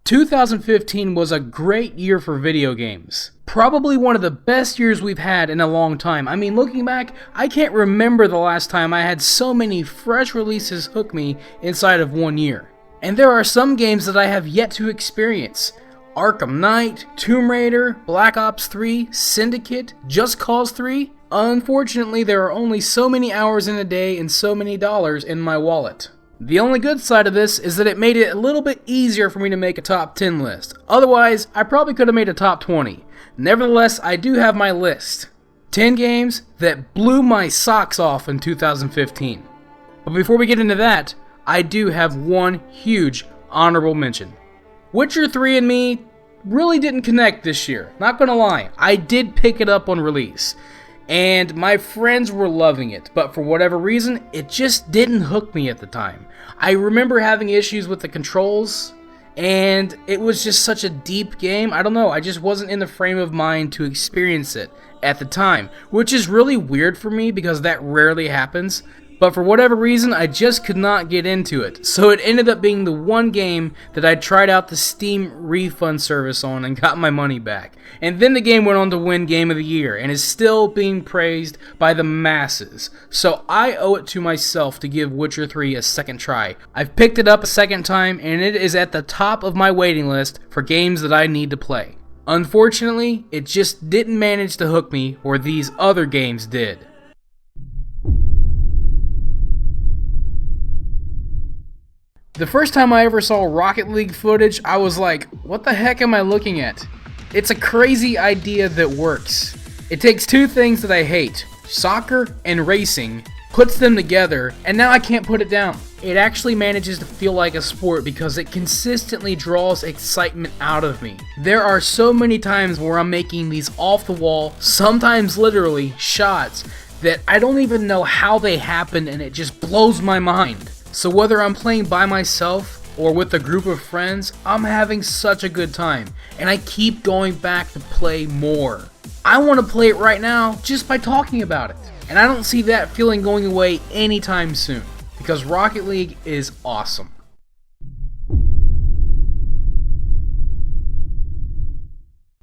2015 was a great year for video games. Probably one of the best years we've had in a long time. I mean, looking back, I can't remember the last time I had so many fresh releases hook me inside of 1 year. And there are some games that I have yet to experience. Arkham Knight, Tomb Raider, Black Ops 3, Syndicate, Just Cause 3. Unfortunately, there are only so many hours in a day and so many dollars in my wallet. The only good side of this is that it made it a little bit easier for me to make a top 10 list. Otherwise, I probably could have made a top 20. Nevertheless, I do have my list. 10 games that blew my socks off in 2015. But before we get into that, I do have one huge honorable mention. Witcher 3 and me really didn't connect this year. Not gonna lie, I did pick it up on release. And my friends were loving it, but for whatever reason, it just didn't hook me at the time. I remember having issues with the controls, and it was just such a deep game. I don't know, I just wasn't in the frame of mind to experience it at the time, which is really weird for me because that rarely happens. But for whatever reason, I just could not get into it. So it ended up being the one game that I tried out the Steam refund service on and got my money back. And then the game went on to win Game of the Year and is still being praised by the masses. So I owe it to myself to give Witcher 3 a second try. I've picked it up a second time and it is at the top of my waiting list for games that I need to play. Unfortunately, it just didn't manage to hook me where these other games did. The first time I ever saw Rocket League footage, I was like, what the heck am I looking at? It's a crazy idea that works. It takes two things that I hate, soccer and racing, puts them together, and now I can't put it down. It actually manages to feel like a sport because it consistently draws excitement out of me. There are so many times where I'm making these off-the-wall, sometimes literally, shots that I don't even know how they happen and it just blows my mind. So whether I'm playing by myself or with a group of friends, I'm having such a good time, and I keep going back to play more. I want to play it right now just by talking about it, and I don't see that feeling going away anytime soon, because Rocket League is awesome.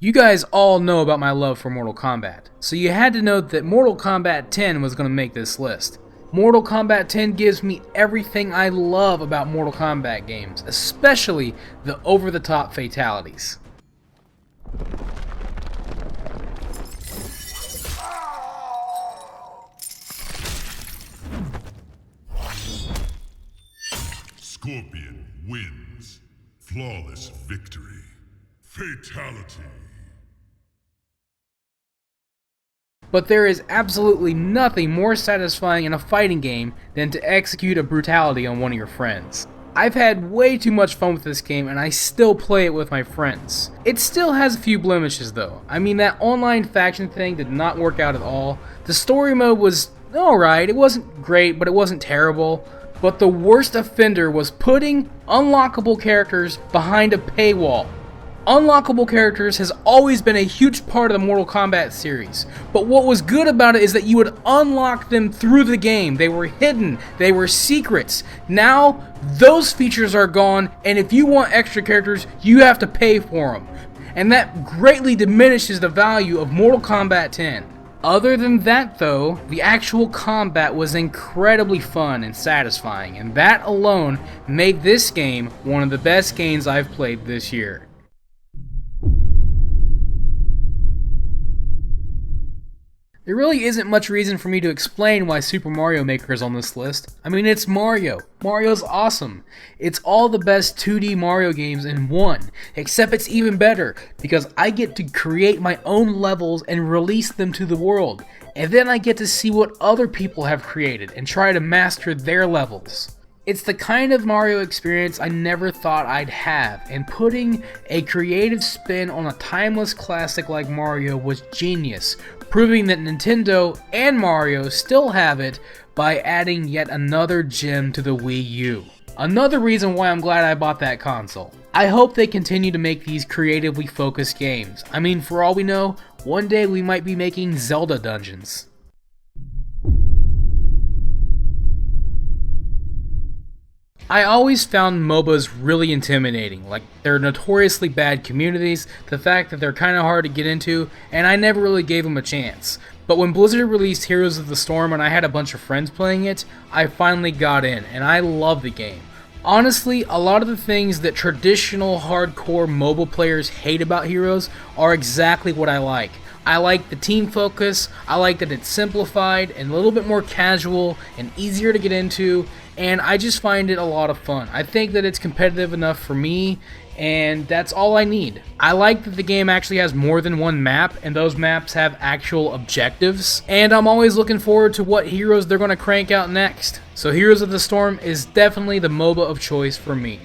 You guys all know about my love for Mortal Kombat, so you had to know that Mortal Kombat 10 was going to make this list. Mortal Kombat 10 gives me everything I love about Mortal Kombat games, especially the over-the-top fatalities. Scorpion wins. Flawless victory. Fatality. But there is absolutely nothing more satisfying in a fighting game than to execute a brutality on one of your friends. I've had way too much fun with this game and I still play it with my friends. It still has a few blemishes though. I mean, that online faction thing did not work out at all. The story mode was alright, it wasn't great, but it wasn't terrible. But the worst offender was putting unlockable characters behind a paywall. Unlockable characters has always been a huge part of the Mortal Kombat series, but what was good about it is that you would unlock them through the game. They were hidden, they were secrets. Now, those features are gone, and if you want extra characters, you have to pay for them. And that greatly diminishes the value of Mortal Kombat 10. Other than that though, the actual combat was incredibly fun and satisfying, and that alone made this game one of the best games I've played this year. There really isn't much reason for me to explain why Super Mario Maker is on this list. I mean, it's Mario. Mario's awesome. It's all the best 2D Mario games in one, except it's even better because I get to create my own levels and release them to the world, and then I get to see what other people have created and try to master their levels. It's the kind of Mario experience I never thought I'd have, and putting a creative spin on a timeless classic like Mario was genius, proving that Nintendo and Mario still have it by adding yet another gem to the Wii U. Another reason why I'm glad I bought that console. I hope they continue to make these creatively focused games. I mean, for all we know, one day we might be making Zelda dungeons. I always found MOBAs really intimidating, like they're notoriously bad communities, the fact that they're kinda hard to get into, and I never really gave them a chance. But when Blizzard released Heroes of the Storm and I had a bunch of friends playing it, I finally got in, and I love the game. Honestly, a lot of the things that traditional hardcore mobile players hate about Heroes are exactly what I like. I like the team focus, I like that it's simplified and a little bit more casual and easier to get into, and I just find it a lot of fun. I think that it's competitive enough for me, and that's all I need. I like that the game actually has more than one map, and those maps have actual objectives, and I'm always looking forward to what heroes they're going to crank out next. So Heroes of the Storm is definitely the MOBA of choice for me.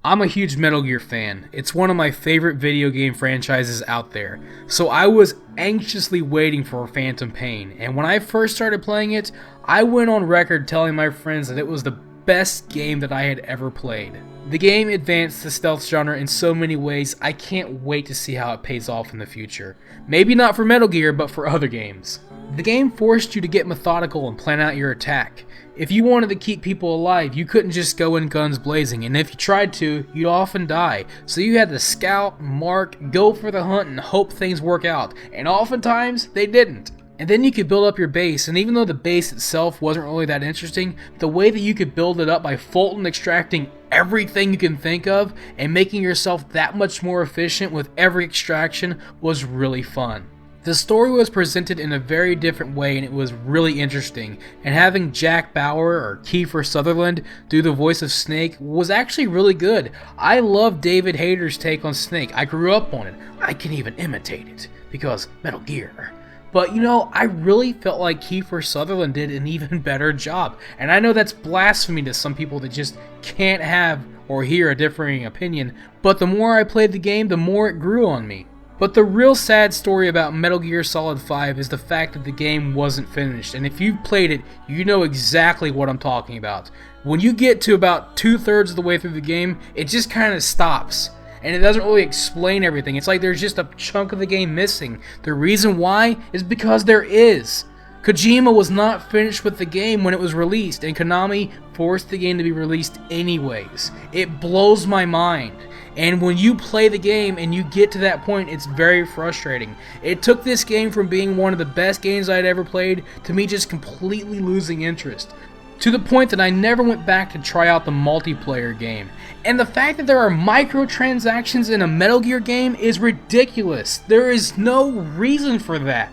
I'm a huge Metal Gear fan. It's one of my favorite video game franchises out there. So I was anxiously waiting for Phantom Pain, and when I first started playing it, I went on record telling my friends that it was the best game that I had ever played. The game advanced the stealth genre in so many ways, I can't wait to see how it pays off in the future. Maybe not for Metal Gear, but for other games. The game forced you to get methodical and plan out your attack. If you wanted to keep people alive, you couldn't just go in guns blazing, and if you tried to, you'd often die. So you had to scout, mark, go for the hunt, and hope things work out, and oftentimes, they didn't. And then you could build up your base, and even though the base itself wasn't really that interesting, the way that you could build it up by Fulton extracting everything you can think of, and making yourself that much more efficient with every extraction was really fun. The story was presented in a very different way and it was really interesting, and having Jack Bauer or Kiefer Sutherland do the voice of Snake was actually really good. I love David Hayter's take on Snake. I grew up on it. I can even imitate it because Metal Gear. But you know, I really felt like Kiefer Sutherland did an even better job, and I know that's blasphemy to some people that just can't have or hear a differing opinion, but the more I played the game, the more it grew on me. But the real sad story about Metal Gear Solid 5 is the fact that the game wasn't finished, and if you've played it, you know exactly what I'm talking about. When you get to about 2/3 of the way through the game, it just kind of stops, and it doesn't really explain everything. It's like there's just a chunk of the game missing. The reason why is because there is. Kojima was not finished with the game when it was released, and Konami forced the game to be released anyways. It blows my mind. And when you play the game and you get to that point, it's very frustrating. It took this game from being one of the best games I'd ever played to me just completely losing interest. To the point that I never went back to try out the multiplayer game. And the fact that there are microtransactions in a Metal Gear game is ridiculous. There is no reason for that.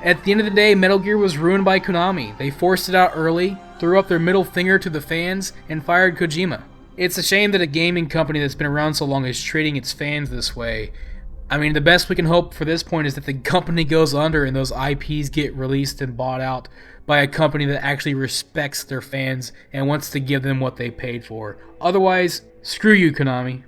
At the end of the day, Metal Gear was ruined by Konami. They forced it out early, threw up their middle finger to the fans, and fired Kojima. It's a shame that a gaming company that's been around so long is treating its fans this way. I mean, the best we can hope for this point is that the company goes under and those IPs get released and bought out by a company that actually respects their fans and wants to give them what they paid for. Otherwise, screw you, Konami.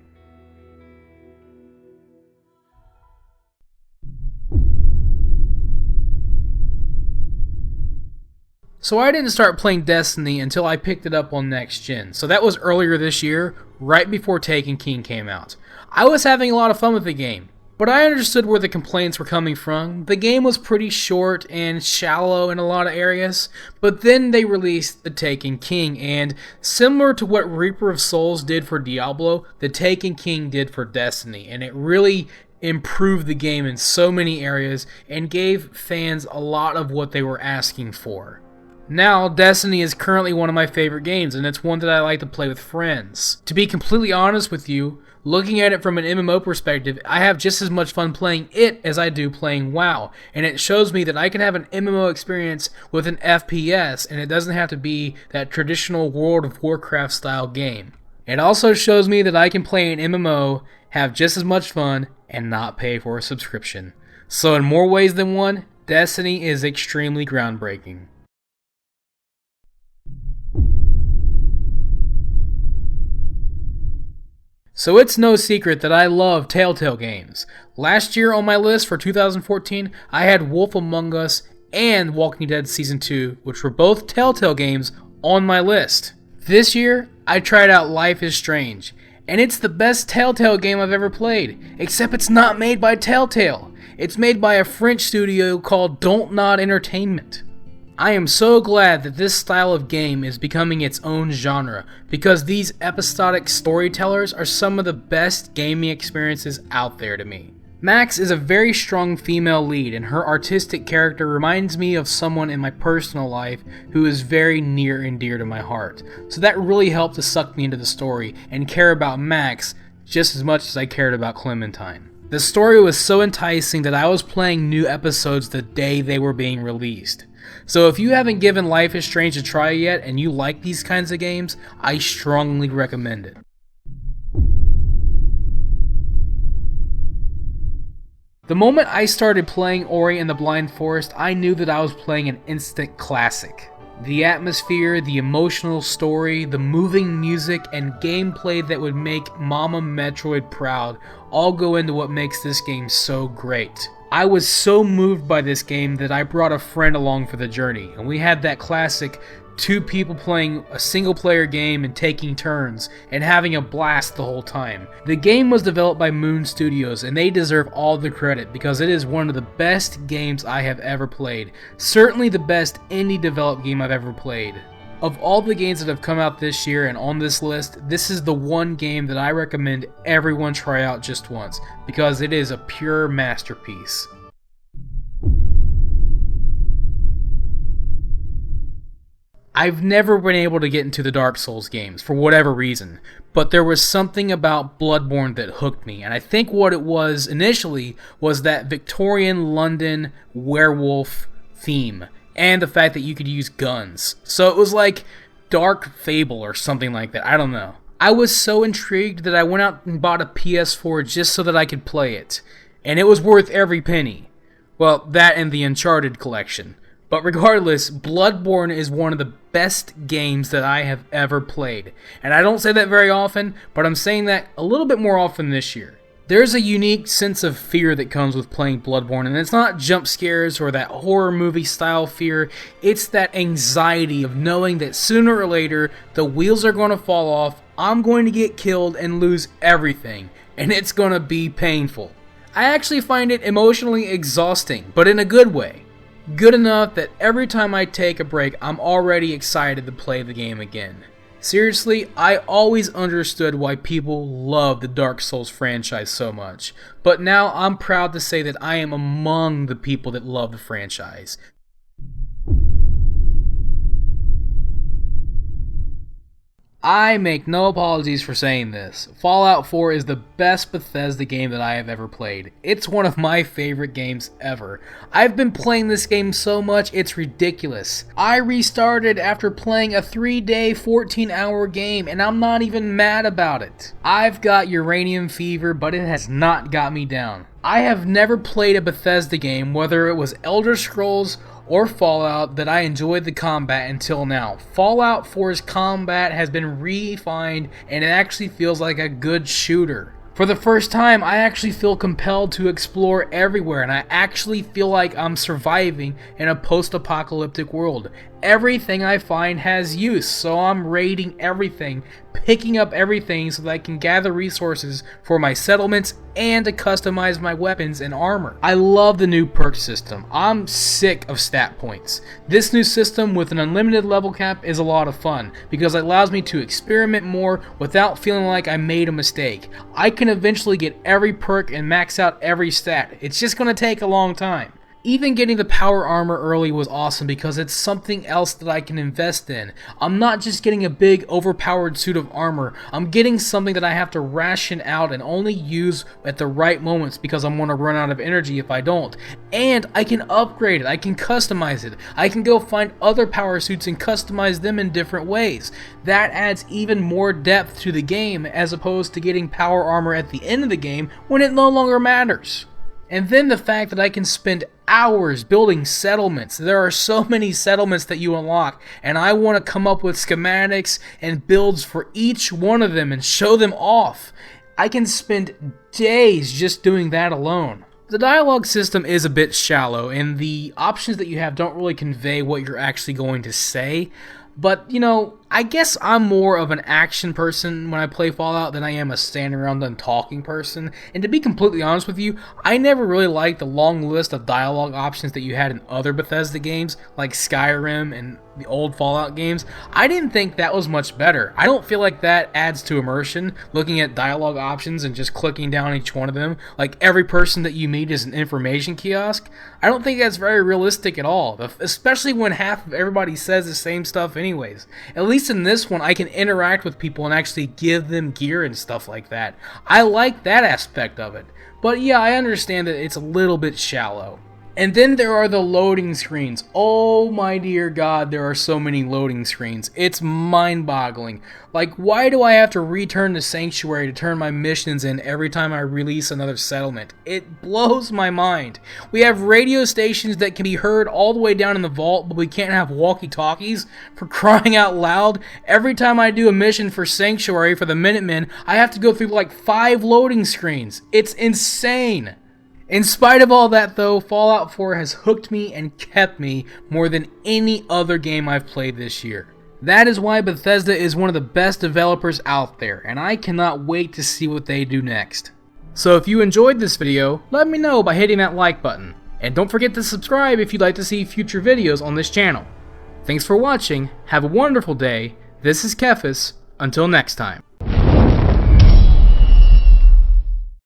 So I didn't start playing Destiny until I picked it up on Next Gen. So that was earlier this year, right before Taken King came out. I was having a lot of fun with the game, but I understood where the complaints were coming from. The game was pretty short and shallow in a lot of areas, but then they released The Taken King, and similar to what Reaper of Souls did for Diablo, The Taken King did for Destiny, and it really improved the game in so many areas and gave fans a lot of what they were asking for. Now, Destiny is currently one of my favorite games, and it's one that I like to play with friends. To be completely honest with you, looking at it from an MMO perspective, I have just as much fun playing it as I do playing WoW, and it shows me that I can have an MMO experience with an FPS, and it doesn't have to be that traditional World of Warcraft style game. It also shows me that I can play an MMO, have just as much fun, and not pay for a subscription. So in more ways than one, Destiny is extremely groundbreaking. So it's no secret that I love Telltale games. Last year on my list for 2014, I had Wolf Among Us and Walking Dead Season 2, which were both Telltale games, on my list. This year, I tried out Life is Strange, and it's the best Telltale game I've ever played, except it's not made by Telltale. It's made by a French studio called Don't Nod Entertainment. I am so glad that this style of game is becoming its own genre, because these episodic storytellers are some of the best gaming experiences out there to me. Max is a very strong female lead, and her artistic character reminds me of someone in my personal life who is very near and dear to my heart. So that really helped to suck me into the story and care about Max just as much as I cared about Clementine. The story was so enticing that I was playing new episodes the day they were being released. So if you haven't given Life is Strange a try yet and you like these kinds of games, I strongly recommend it. The moment I started playing Ori and the Blind Forest, I knew that I was playing an instant classic. The atmosphere, the emotional story, the moving music, and gameplay that would make Mama Metroid proud all go into what makes this game so great. I was so moved by this game that I brought a friend along for the journey, and we had that classic 2 people playing a single player game and taking turns and having a blast the whole time. The game was developed by Moon Studios, and they deserve all the credit because it is one of the best games I have ever played. Certainly the best indie developed game I've ever played. Of all the games that have come out this year and on this list, this is the one game that I recommend everyone try out just once, because it is a pure masterpiece. I've never been able to get into the Dark Souls games, for whatever reason, but there was something about Bloodborne that hooked me, and I think what it was initially was that Victorian London werewolf theme, and the fact that you could use guns. So it was like Dark Fable or something like that, I don't know. I was so intrigued that I went out and bought a PS4 just so that I could play it, and it was worth every penny. Well, that and the Uncharted collection. But regardless, Bloodborne is one of the best games that I have ever played. And I don't say that very often, but I'm saying that a little bit more often this year. There's a unique sense of fear that comes with playing Bloodborne, and it's not jump scares or that horror movie style fear, it's that anxiety of knowing that sooner or later the wheels are going to fall off, I'm going to get killed and lose everything, and it's going to be painful. I actually find it emotionally exhausting, but in a good way. Good enough that every time I take a break, I'm already excited to play the game again. Seriously, I always understood why people love the Dark Souls franchise so much, but now I'm proud to say that I am among the people that love the franchise. I make no apologies for saying this. Fallout 4 is the best Bethesda game that I have ever played. It's one of my favorite games ever. I've been playing this game so much, it's ridiculous. I restarted after playing a 3-day, 14-hour game, and I'm not even mad about it. I've got uranium fever, but it has not got me down. I have never played a Bethesda game, whether it was Elder Scrolls or Fallout, that I enjoyed the combat until now. Fallout 4's combat has been refined and it actually feels like a good shooter. For the first time, I actually feel compelled to explore everywhere, and I actually feel like I'm surviving in a post-apocalyptic world. Everything I find has use, so I'm raiding everything, picking up everything so that I can gather resources for my settlements and to customize my weapons and armor. I love the new perk system. I'm sick of stat points. This new system with an unlimited level cap is a lot of fun because it allows me to experiment more without feeling like I made a mistake. I can eventually get every perk and max out every stat. It's just going to take a long time. Even getting the power armor early was awesome because it's something else that I can invest in. I'm not just getting a big overpowered suit of armor, I'm getting something that I have to ration out and only use at the right moments because I'm going to run out of energy if I don't. And I can upgrade it, I can customize it, I can go find other power suits and customize them in different ways. That adds even more depth to the game as opposed to getting power armor at the end of the game when it no longer matters. And then the fact that I can spend hours building settlements. There are so many settlements that you unlock, and I want to come up with schematics and builds for each one of them and show them off. I can spend days just doing that alone. The dialogue system is a bit shallow, and the options that you have don't really convey what you're actually going to say. But, you know, I guess I'm more of an action person when I play Fallout than I am a standing around and talking person. And to be completely honest with you, I never really liked the long list of dialogue options that you had in other Bethesda games, like Skyrim and the old Fallout games. I didn't think that was much better. I don't feel like that adds to immersion, looking at dialogue options and just clicking down each one of them, like every person that you meet is an information kiosk. I don't think that's very realistic at all, especially when half of everybody says the same stuff anyways. At least in this one, I can interact with people and actually give them gear and stuff like that. I like that aspect of it. But yeah, I understand that it's a little bit shallow. And then there are the loading screens. Oh my dear God, there are so many loading screens. It's mind-boggling. Like, why do I have to return to Sanctuary to turn my missions in every time I release another settlement? It blows my mind. We have radio stations that can be heard all the way down in the vault, but we can't have walkie-talkies? For crying out loud, every time I do a mission for Sanctuary for the Minutemen, I have to go through like 5 loading screens. It's insane. In spite of all that though, Fallout 4 has hooked me and kept me more than any other game I've played this year. That is why Bethesda is one of the best developers out there, and I cannot wait to see what they do next. So if you enjoyed this video, let me know by hitting that like button. And don't forget to subscribe if you'd like to see future videos on this channel. Thanks for watching, have a wonderful day, this is Kephas, until next time.